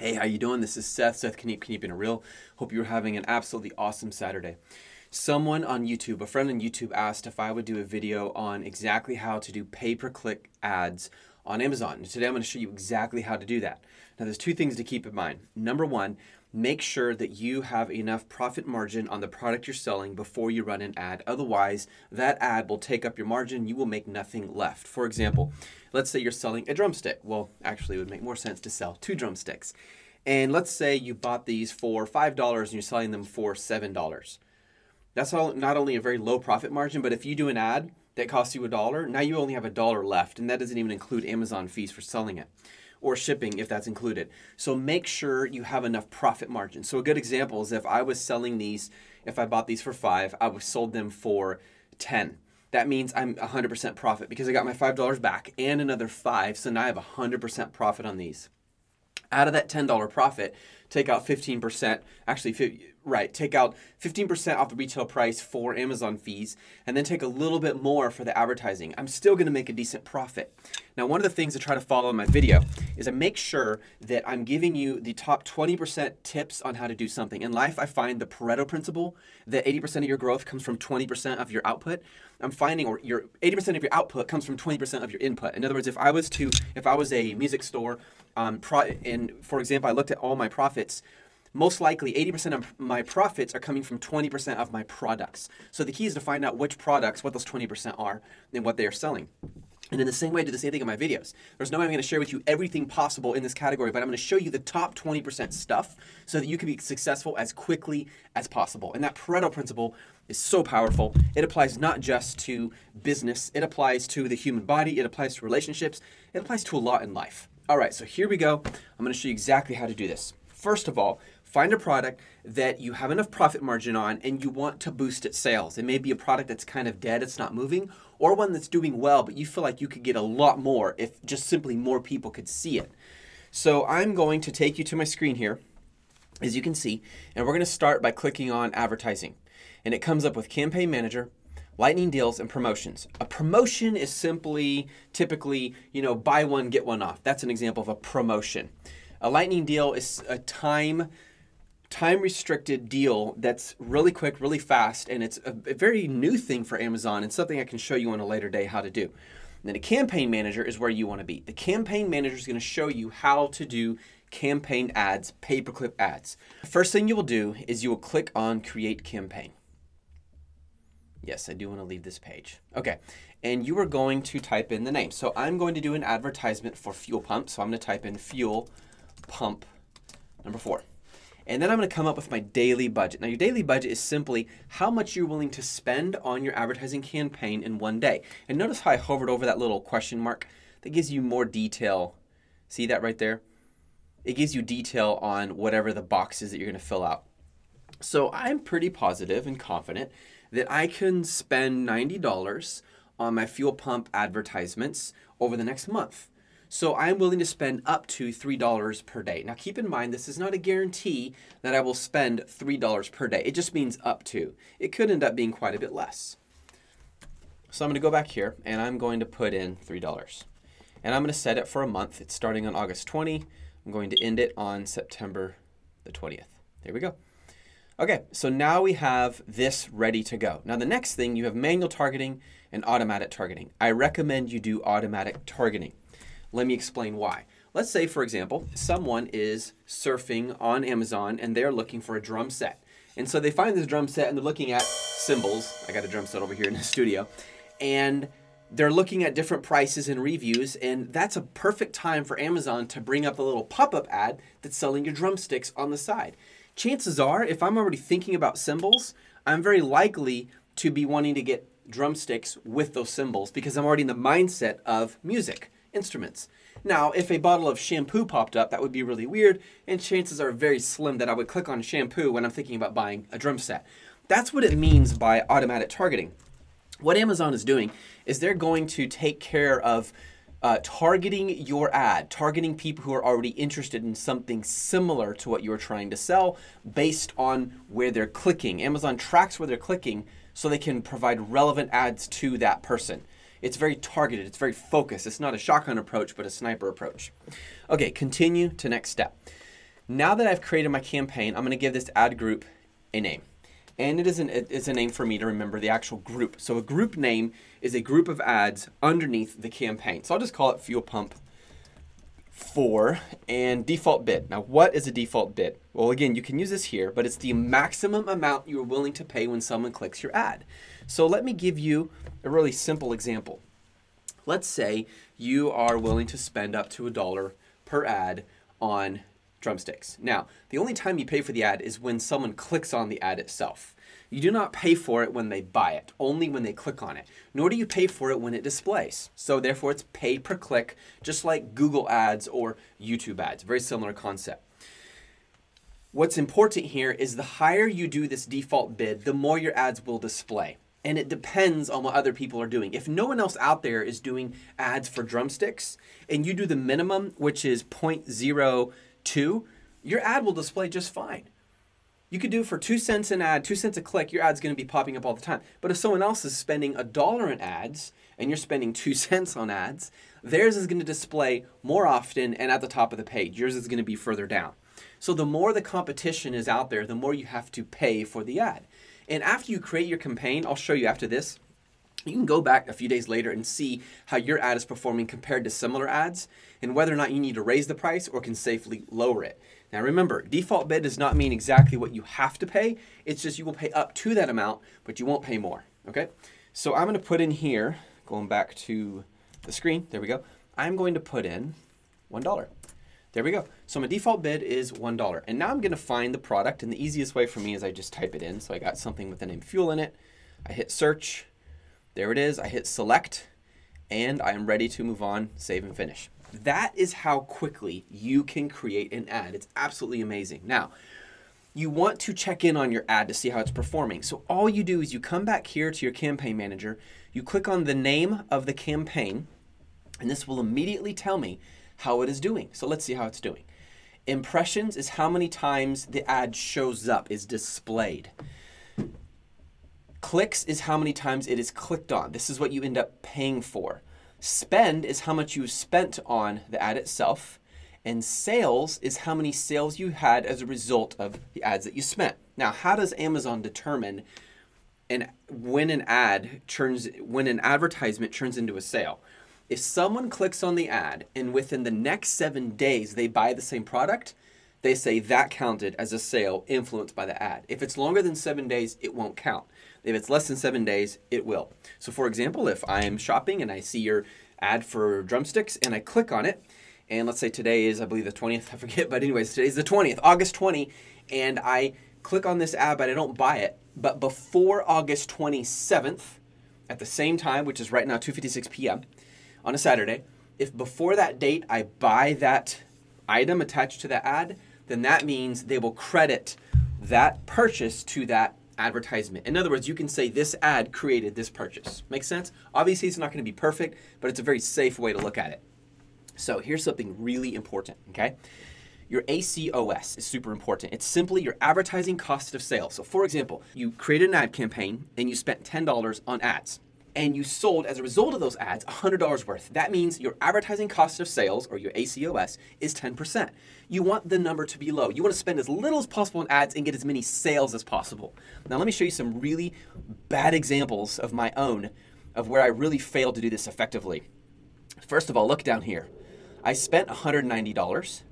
Hey, how you doing? This is Seth Kniep'n Real. Hope you're having an absolutely awesome Saturday. Someone on YouTube, a friend on YouTube asked if I would do a video on exactly how to do pay-per-click ads on Amazon. And today I'm going to show you exactly how to do that. Now there's two things to keep in mind. Number one, make sure that you have enough profit margin on the product you're selling before you run an ad. Otherwise, that ad will take up your margin. You will make nothing left. For example, let's say you're selling a drumstick. Well, actually, it would make more sense to sell 2 drumsticks. And let's say you bought these for $5 and you're selling them for $7. That's not only a very low profit margin, but if you do an ad that costs you $1, now you only have $1 left, and that doesn't even include Amazon fees for selling it, or shipping if that's included. So make sure you have enough profit margin. So a good example is if I was selling these, if I bought these for $5, I would sold them for $10. That means I'm 100% profit because I got my $5 back and another $5, so now I have 100% profit on these. Out of that $10 profit, take out 15%, take out 15% off the retail price for Amazon fees, and then take a little bit more for the advertising. I'm still gonna make a decent profit. Now, one of the things to try to follow in my video is I make sure that I'm giving you the top 20% tips on how to do something. In life, I find the Pareto principle that 80% of your growth comes from 20% of your output. I'm finding, or your 80% of your output comes from 20% of your input. In other words, if I was a music store, and for example, I looked at all my profits, most likely 80% of my profits are coming from 20% of my products. So the key is to find out which products, what those 20% are, and what they are selling. And in the same way, I do the same thing in my videos. There's no way I'm going to share with you everything possible in this category, but I'm going to show you the top 20% stuff so that you can be successful as quickly as possible. And that Pareto principle is so powerful. It applies not just to business. It applies to the human body. It applies to relationships. It applies to a lot in life. All right, so here we go. I'm going to show you exactly how to do this. First of all, find a product that you have enough profit margin on and you want to boost its sales. It may be a product that's kind of dead, it's not moving, or one that's doing well, but you feel like you could get a lot more if just simply more people could see it. So I'm going to take you to my screen here, as you can see, and we're going to start by clicking on advertising. And it comes up with Campaign Manager, Lightning Deals, and Promotions. A promotion is typically, buy one, get one off. That's an example of a promotion. A lightning deal is a time-restricted deal that's really quick, really fast, and it's a very new thing for Amazon and something I can show you on a later day how to do. And then a campaign manager is where you want to be. The campaign manager is going to show you how to do campaign ads, pay-per-click ads. The first thing you will do is you will click on Create Campaign. Yes, I do want to leave this page. Okay, and you are going to type in the name. So I'm going to do an advertisement for fuel pump. So I'm going to type in fuel pump number 4. And then I'm going to come up with my daily budget. Now your daily budget is simply how much you're willing to spend on your advertising campaign in one day. And notice how I hovered over that little question mark. That gives you more detail. See that right there? It gives you detail on whatever the box is that you're going to fill out. So I'm pretty positive and confident that I can spend $90 on my fuel pump advertisements over the next month. So I'm willing to spend up to $3 per day. Now keep in mind, this is not a guarantee that I will spend $3 per day. It just means up to. It could end up being quite a bit less. So I'm going to go back here and I'm going to put in $3. And I'm going to set it for a month. It's starting on August 20. I'm going to end it on September the 20th. There we go. Okay, so now we have this ready to go. Now the next thing, you have manual targeting and automatic targeting. I recommend you do automatic targeting. Let me explain why. Let's say, for example, someone is surfing on Amazon and they're looking for a drum set. And so they find this drum set and they're looking at cymbals. I got a drum set over here in the studio. And they're looking at different prices and reviews, and that's a perfect time for Amazon to bring up a little pop-up ad that's selling your drumsticks on the side. Chances are, if I'm already thinking about cymbals, I'm very likely to be wanting to get drumsticks with those cymbals because I'm already in the mindset of music, instruments. Now, if a bottle of shampoo popped up, that would be really weird, and chances are very slim that I would click on shampoo when I'm thinking about buying a drum set. That's what it means by automatic targeting. What Amazon is doing is they're going to take care of targeting your ad, targeting people who are already interested in something similar to what you're trying to sell based on where they're clicking. Amazon tracks where they're clicking so they can provide relevant ads to that person. It's very targeted, it's very focused. It's not a shotgun approach, but a sniper approach. Okay, continue to next step. Now that I've created my campaign, I'm going to give this ad group a name. And it's a name for me to remember the actual group. So a group name is a group of ads underneath the campaign. So I'll just call it Fuel Pump 4 and default bid. Now, what is a default bid? Well, again, you can use this here, but it's the maximum amount you're willing to pay when someone clicks your ad. So let me give you a really simple example. Let's say you are willing to spend up to $1 per ad on drumsticks. Now, the only time you pay for the ad is when someone clicks on the ad itself. You do not pay for it when they buy it, only when they click on it. Nor do you pay for it when it displays. So therefore, it's pay per click, just like Google ads or YouTube ads. Very similar concept. What's important here is the higher you do this default bid, the more your ads will display. And it depends on what other people are doing. If no one else out there is doing ads for drumsticks, and you do the minimum, which is 0.02, your ad will display just fine. You could do for 2 cents an ad, 2 cents a click, your ad's going to be popping up all the time. But if someone else is spending $1 in ads and you're spending 2 cents on ads, theirs is going to display more often and at the top of the page. Yours is going to be further down. So the more the competition is out there, the more you have to pay for the ad. And after you create your campaign, I'll show you after this, you can go back a few days later and see how your ad is performing compared to similar ads and whether or not you need to raise the price or can safely lower it. Now remember, default bid does not mean exactly what you have to pay. It's just you will pay up to that amount, but you won't pay more, okay? So I'm gonna put in here, going back to the screen, there we go. I'm going to put in $1. There we go. So my default bid is $1. And now I'm gonna find the product, and the easiest way for me is I just type it in. So I got something with the name fuel in it. I hit search, there it is. I hit select, and I am ready to move on, save and finish. That is how quickly you can create an ad. It's absolutely amazing. Now, you want to check in on your ad to see how it's performing. So all you do is you come back here to your campaign manager, you click on the name of the campaign, and this will immediately tell me how it is doing. So let's see how it's doing. Impressions is how many times the ad shows up, is displayed. Clicks is how many times it is clicked on. This is what you end up paying for. Spend is how much you spent on the ad itself. And sales is how many sales you had as a result of the ads that you spent. Now, how does Amazon determine when an advertisement turns into a sale? If someone clicks on the ad and within the next 7 days they buy the same product, they say that counted as a sale influenced by the ad. If it's longer than 7 days, it won't count. If it's less than 7 days, it will. So for example, if I am shopping and I see your ad for drumsticks and I click on it, and let's say today is, I believe, the 20th, I forget, but anyways, today's the 20th, August 20, and I click on this ad, but I don't buy it. But before August 27th, at the same time, which is right now 2:56 p.m. on a Saturday, if before that date I buy that item attached to the ad, then that means they will credit that purchase to that advertisement. In other words, you can say this ad created this purchase. Make sense? Obviously, it's not going to be perfect, but it's a very safe way to look at it. So here's something really important, okay? Your ACOS is super important. It's simply your advertising cost of sale. So for example, you created an ad campaign and you spent $10 on ads, and you sold, as a result of those ads, $100 worth. That means your advertising cost of sales, or your ACOS, is 10%. You want the number to be low. You want to spend as little as possible on ads and get as many sales as possible. Now let me show you some really bad examples of my own, of where I really failed to do this effectively. First of all, look down here. I spent $190.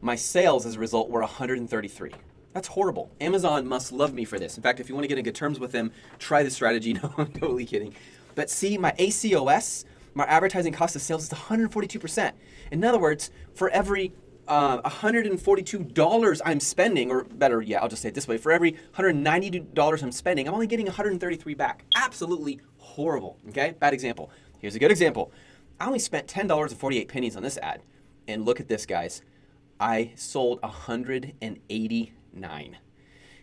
My sales, as a result, were $133. That's horrible. Amazon must love me for this. In fact, if you want to get in good terms with them, try this strategy. No, I'm totally kidding. But see, my ACOS, my advertising cost of sales, is 142%. In other words, for every $142 I'm spending, or better, yeah, I'll just say it this way, for every $192 I'm spending, I'm only getting $133 back. Absolutely horrible, okay? Bad example. Here's a good example. I only spent $10.48 on this ad. And look at this, guys. I sold 189.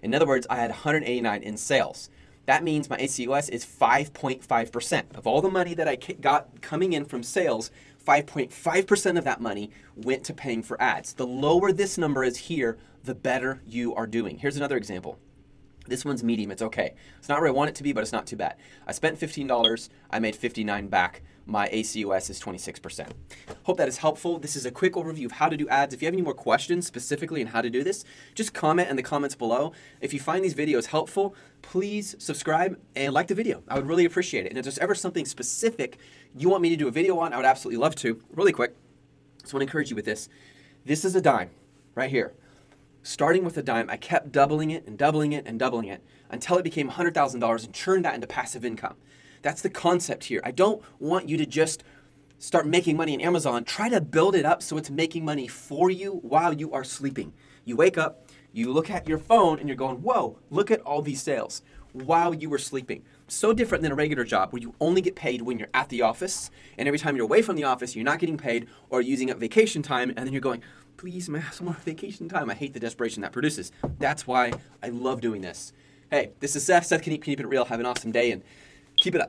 In other words, I had 189 in sales. That means my ACOS is 5.5%. Of all the money that I got coming in from sales, 5.5% of that money went to paying for ads. The lower this number is here, the better you are doing. Here's another example. This one's medium, it's okay. It's not where I want it to be, but it's not too bad. I spent $15, I made $59 back. my ACOS is 26%. Hope that is helpful. This is a quick overview of how to do ads. If you have any more questions specifically on how to do this, just comment in the comments below. If you find these videos helpful, please subscribe and like the video. I would really appreciate it. And if there's ever something specific you want me to do a video on, I would absolutely love to. Really quick, just want to encourage you with this. This is a dime right here. Starting with a dime, I kept doubling it and doubling it and doubling it until it became $100,000 and turned that into passive income. That's the concept here. I don't want you to just start making money on Amazon. Try to build it up so it's making money for you while you are sleeping. You wake up, you look at your phone, and you're going, whoa, look at all these sales while you were sleeping. So different than a regular job where you only get paid when you're at the office, and every time you're away from the office, you're not getting paid or using up vacation time, and then you're going, please, may I have some more vacation time? I hate the desperation that produces. That's why I love doing this. Hey, this is Seth, Kniep'n It Real. Have an awesome day, and keep it up.